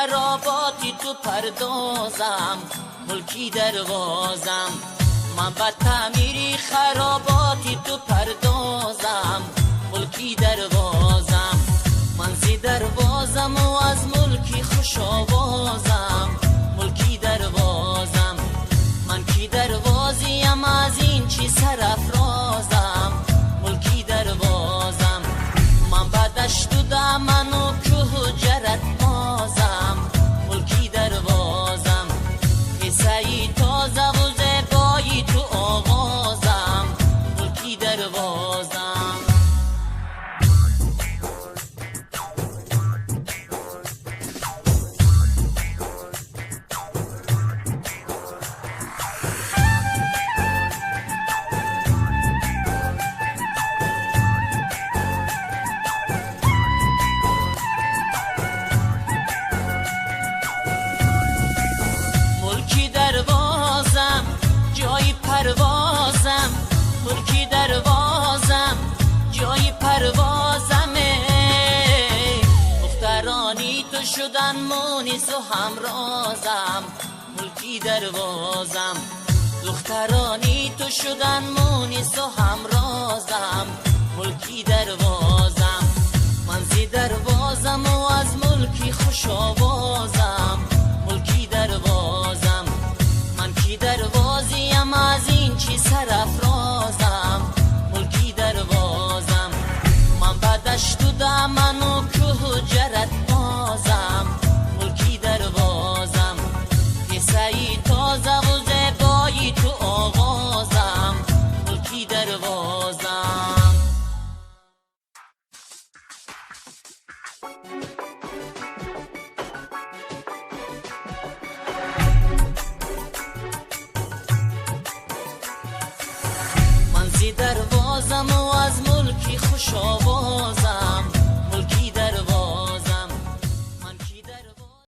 خراباتی تو پردازم، ملکی دروازم. من به تعمیری خراباتی تو پردازم، ملکی دروازم. من زی دروازم و از ملکی خوش آوازم، ملکی دروازم. من کی دروازیم از این چی سرافرازم، ملکی دروازم. من به دشت و دمن و کوه و جرت بازم، ملکی دروازم. قصه‌ای تازه و زیبایی تو آوازم، ملکی دروازم. ملکی دروازم جای پروازم، ملکی دروازم جای پروازمه. دخترانی تو شدن مونس و همرازم، ملکی دروازم. دخترانی تو شدن مونس و همرازم، ملکی دروازم. من زی دروازم و از ملکی خوش آوازم، ملکی دروازم. من کی دروازیم از این چی سرافرازم، ملکی دروازم. من به دشت و دمن و کوه و جرت بازم، ملکی دروازم. قصه‌ای تازه و زیبایی تو آوازم، ملکی دروازم.